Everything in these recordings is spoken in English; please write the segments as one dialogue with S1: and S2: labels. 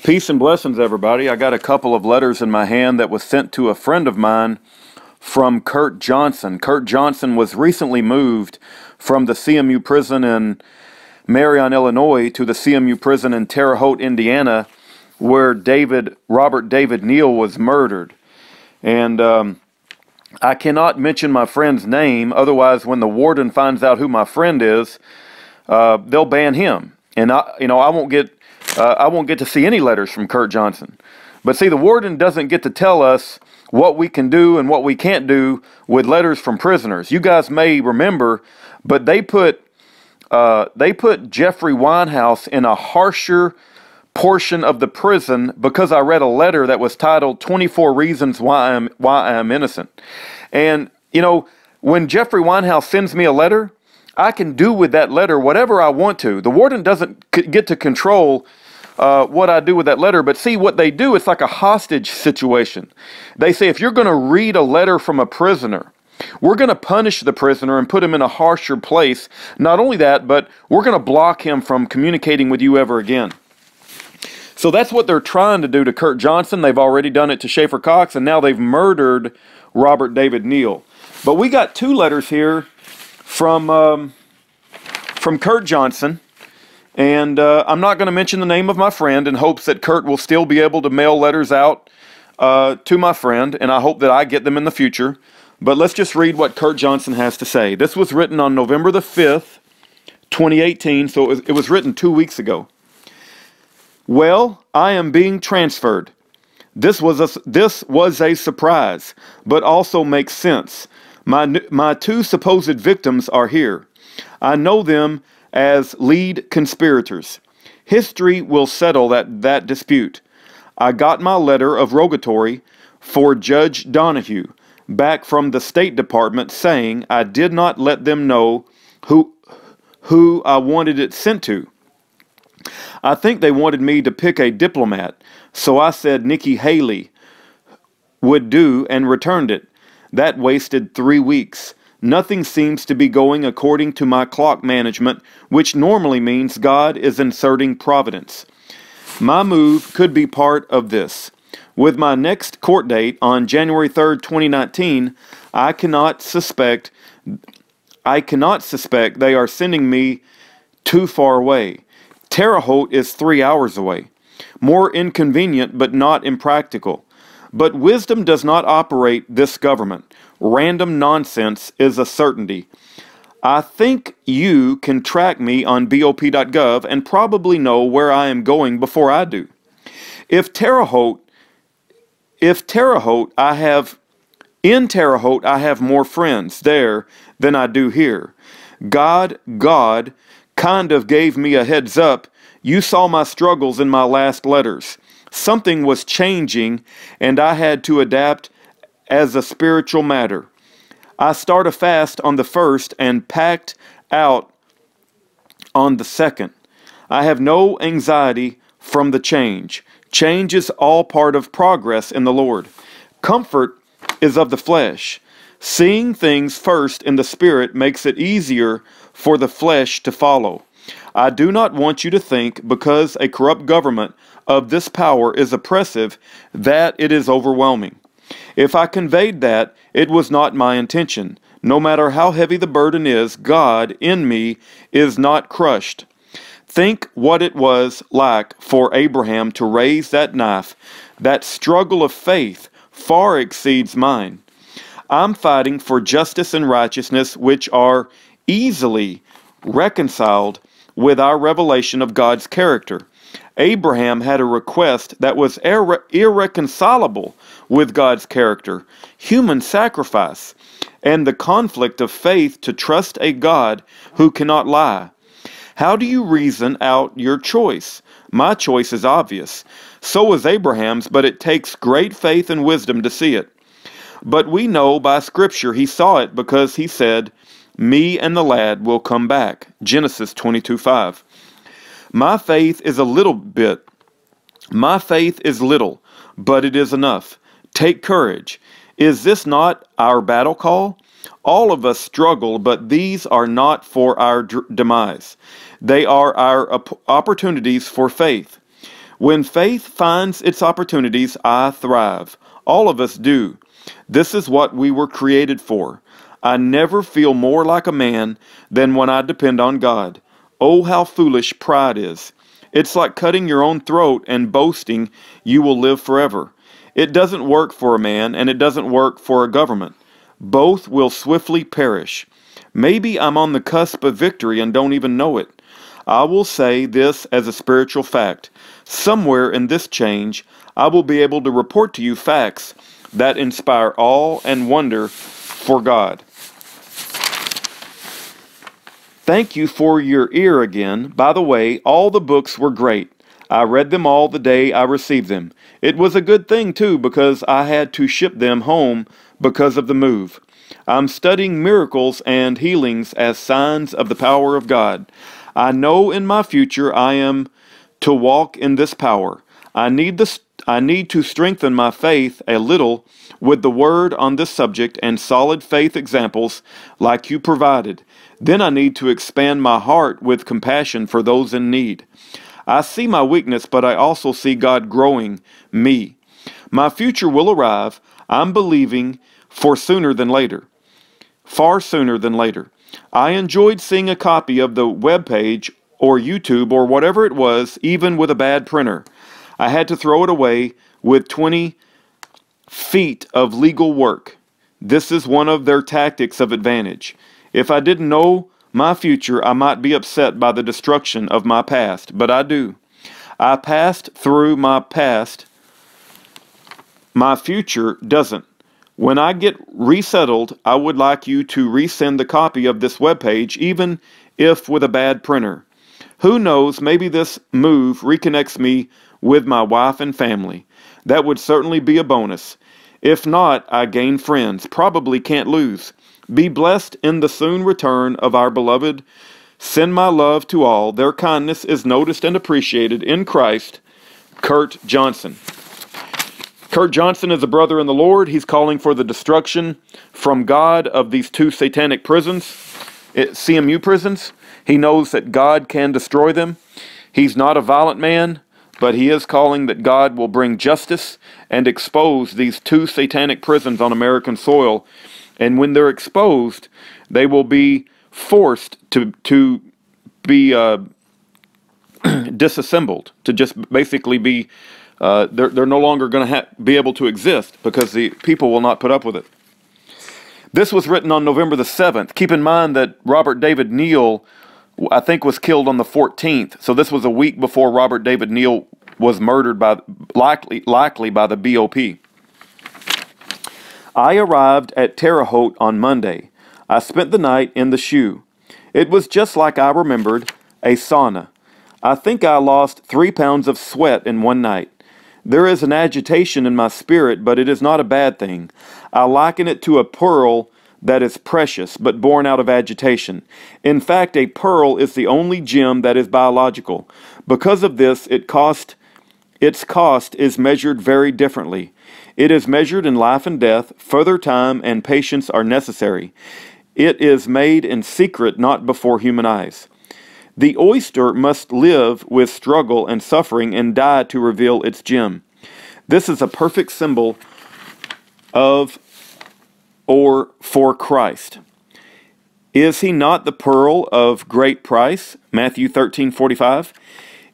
S1: Peace and blessings, everybody. I got a couple of letters in my hand that was sent to a friend of mine from Kurt Johnson. Kurt Johnson was recently moved from the CMU prison in Marion, Illinois, to the CMU prison in Terre, Haute, Indiana, where Robert David Neal was murdered. And I cannot mention my friend's name, otherwise when the warden finds out who my friend is, they'll ban him. And I won't get to see any letters from Kurt Johnson. But see, the warden doesn't get to tell us what we can do and what we can't do with letters from prisoners. You guys may remember, but they put Jeffrey Winehouse in a harsher portion of the prison because I read a letter that was titled 24 Reasons Why I'm Innocent. And, when Jeffrey Winehouse sends me a letter, I can do with that letter whatever I want to. The warden doesn't get to control what I do with that letter. But see, what they do, it's like a hostage situation. They say, if you're going to read a letter from a prisoner, we're going to punish the prisoner and put him in a harsher place. Not only that, but we're going to block him from communicating with you ever again. So that's what they're trying to do to Kurt Johnson. They've already done it to Schaefer Cox, and now they've murdered Robert David Neal. But we got two letters here from Kurt Johnson, and I'm not going to mention the name of my friend in hopes that Kurt will still be able to mail letters out to my friend, and I hope that I get them in the future. But let's just read what Kurt Johnson has to say. This was written on November the 5th, 2018, so it was written 2 weeks ago. Well, I am being transferred. This was a surprise, but also makes sense. My two supposed victims are here. I know them as lead conspirators. History will settle that dispute. I got my letter of rogatory for Judge Donahue back from the State Department saying I did not let them know who I wanted it sent to. I think they wanted me to pick a diplomat, so I said Nikki Haley would do and returned it. That wasted 3 weeks. Nothing seems to be going according to my clock management, which normally means God is inserting providence. My move could be part of this. With my next court date on January 3rd, 2019, I cannot suspect they are sending me too far away. Terre Haute is 3 hours away. More inconvenient, but not impractical. But wisdom does not operate this government. Random nonsense is a certainty. I think you can track me on bop.gov and probably know where I am going before I do. In Terre Haute, I have more friends there than I do here. God kind of gave me a heads up. You saw my struggles in my last letters. Something was changing, and I had to adapt as a spiritual matter. I start a fast on the 1st and packed out on the 2nd. I have no anxiety from the change. Change is all part of progress in the Lord. Comfort is of the flesh. Seeing things first in the Spirit makes it easier for the flesh to follow. I do not want you to think because a corrupt government of this power is oppressive that it is overwhelming. If I conveyed that, it was not my intention. No matter how heavy the burden is, God in me is not crushed. Think what it was like for Abraham to raise that knife. That struggle of faith far exceeds mine. I'm fighting for justice and righteousness, which are easily reconciled with our revelation of God's character. Abraham had a request that was irreconcilable with God's character, human sacrifice, and the conflict of faith to trust a God who cannot lie. How do you reason out your choice? My choice is obvious. So was Abraham's, but it takes great faith and wisdom to see it. But we know by Scripture he saw it because he said, me and the lad will come back. Genesis 22:5. My faith is little, but it is enough. Take courage. Is this not our battle call? All of us struggle, but these are not for our demise. They are our opportunities for faith. When faith finds its opportunities, I thrive. All of us do. This is what we were created for. I never feel more like a man than when I depend on God. Oh, how foolish pride is. It's like cutting your own throat and boasting you will live forever. It doesn't work for a man, and it doesn't work for a government. Both will swiftly perish. Maybe I'm on the cusp of victory and don't even know it. I will say this as a spiritual fact. Somewhere in this change, I will be able to report to you facts that inspire awe and wonder for God. Thank you for your ear again. By the way, all the books were great. I read them all the day I received them. It was a good thing, too, because I had to ship them home because of the move. I'm studying miracles and healings as signs of the power of God. I know in my future I am to walk in this power. I need to strengthen my faith a little with the word on this subject and solid faith examples like you provided. Then I need to expand my heart with compassion for those in need. I see my weakness, but I also see God growing me. My future will arrive. I'm believing for sooner than later. Far sooner than later. I enjoyed seeing a copy of the web page or YouTube or whatever it was, even with a bad printer. I had to throw it away with 20 feet of legal work. This is one of their tactics of advantage. If I didn't know my future, I might be upset by the destruction of my past, but I do. I passed through my past. My future doesn't. When I get resettled, I would like you to resend the copy of this webpage, even if with a bad printer. Who knows, maybe this move reconnects me with my wife and family. That would certainly be a bonus. If not, I gain friends. Probably can't lose. Be blessed in the soon return of our beloved. Send my love to all. Their kindness is noticed and appreciated in Christ. Kurt Johnson. Kurt Johnson is a brother in the Lord. He's calling for the destruction from God of these two satanic prisons, CMU prisons. He knows that God can destroy them. He's not a violent man, but he is calling that God will bring justice and expose these two satanic prisons on American soil. And when they're exposed, they will be forced to be disassembled, to just basically be, they're no longer going to be able to exist because the people will not put up with it. This was written on November the 7th. Keep in mind that Robert David Neal, I think, was killed on the 14th. So this was a week before Robert David Neal was murdered by likely by the BOP. I arrived at Terre, Haute on Monday. I spent the night in the shoe. It was just like I remembered, a sauna. I think I lost 3 pounds of sweat in one night. There is an agitation in my spirit, but it is not a bad thing. I liken it to a pearl that is precious, but born out of agitation. In fact, a pearl is the only gem that is biological. Because of this, its cost is measured very differently. It is measured in life and death. Further time and patience are necessary. It is made in secret, not before human eyes. The oyster must live with struggle and suffering and die to reveal its gem. This is a perfect symbol of or for Christ. Is he not the pearl of great price? Matthew 13:45.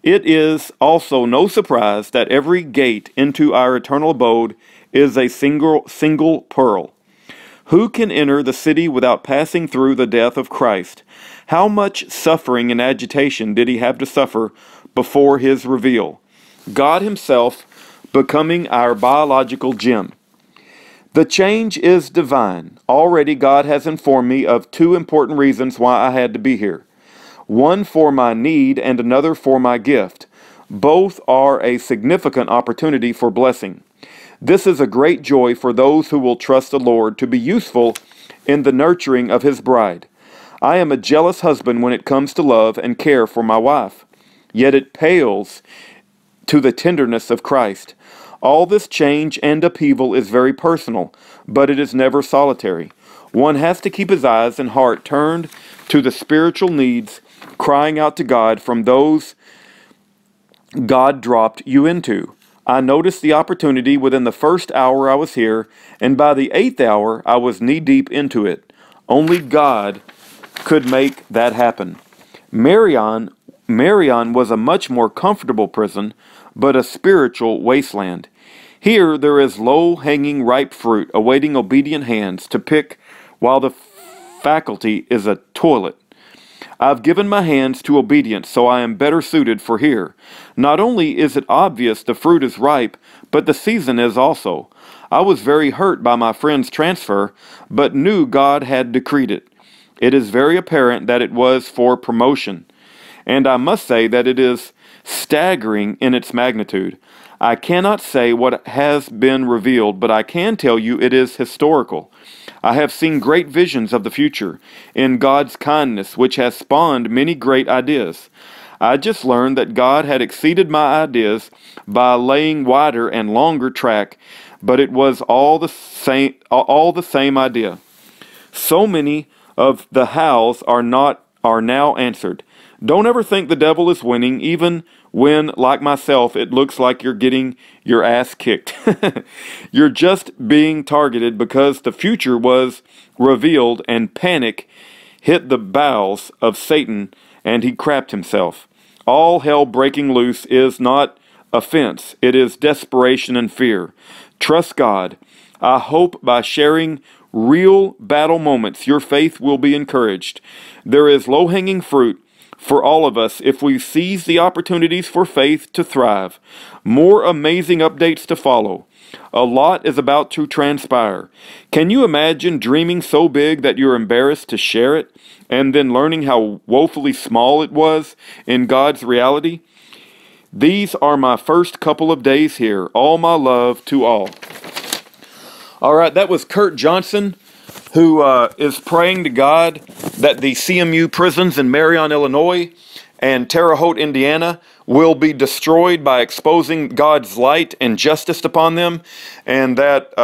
S1: It is also no surprise that every gate into our eternal abode is a single pearl. Who can enter the city without passing through the death of Christ? How much suffering and agitation did he have to suffer before his reveal? God himself becoming our biological gem. The change is divine. Already God has informed me of 2 important reasons why I had to be here. One for my need and another for my gift. Both are a significant opportunity for blessing. This is a great joy for those who will trust the Lord to be useful in the nurturing of his bride. I am a jealous husband when it comes to love and care for my wife, yet it pales to the tenderness of Christ. All this change and upheaval is very personal, but it is never solitary. One has to keep his eyes and heart turned to the spiritual needs, crying out to God from those God dropped you into. I noticed the opportunity within the first hour I was here, and by the 8th hour I was knee-deep into it. Only God could make that happen. Marion was a much more comfortable prison, but a spiritual wasteland. Here there is low-hanging ripe fruit awaiting obedient hands to pick, while the faculty is a toilet. I've given my hands to obedience, so I am better suited for here. Not only is it obvious the fruit is ripe, but the season is also. I was very hurt by my friend's transfer, but knew God had decreed it. It is very apparent that it was for promotion, and I must say that it is staggering in its magnitude. I cannot say what has been revealed, but I can tell you it is historical. I have seen great visions of the future in God's kindness, which has spawned many great ideas. I just learned that God had exceeded my ideas by laying wider and longer track, but it was all the same idea. So many of the hows are now answered. Don't ever think the devil is winning, even when, like myself, it looks like you're getting your ass kicked. You're just being targeted because the future was revealed and panic hit the bowels of Satan and he crapped himself. All hell breaking loose is not offense. It is desperation and fear. Trust God. I hope by sharing real battle moments, your faith will be encouraged. There is low-hanging fruit for all of us if we seize the opportunities for faith to thrive. More amazing updates to follow. A lot is about to transpire. Can you imagine dreaming so big that you're embarrassed to share it, and then learning how woefully small it was in God's reality? These are my first couple of days here. All my love to all. All right, that was Kurt Johnson, who is praying to God that the CMU prisons in Marion, Illinois and Terre, Haute, Indiana will be destroyed by exposing God's light and justice upon them, and that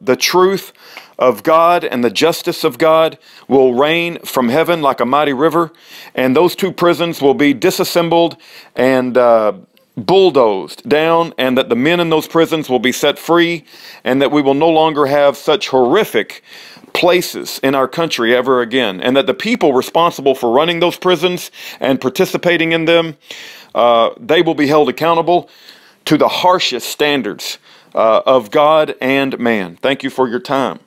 S1: the truth of God and the justice of God will rain from heaven like a mighty river, and those two prisons will be disassembled and bulldozed down, and that the men in those prisons will be set free, and that we will no longer have such horrific places in our country ever again, and that the people responsible for running those prisons and participating in them, they will be held accountable to the harshest standards of God and man. Thank you for your time.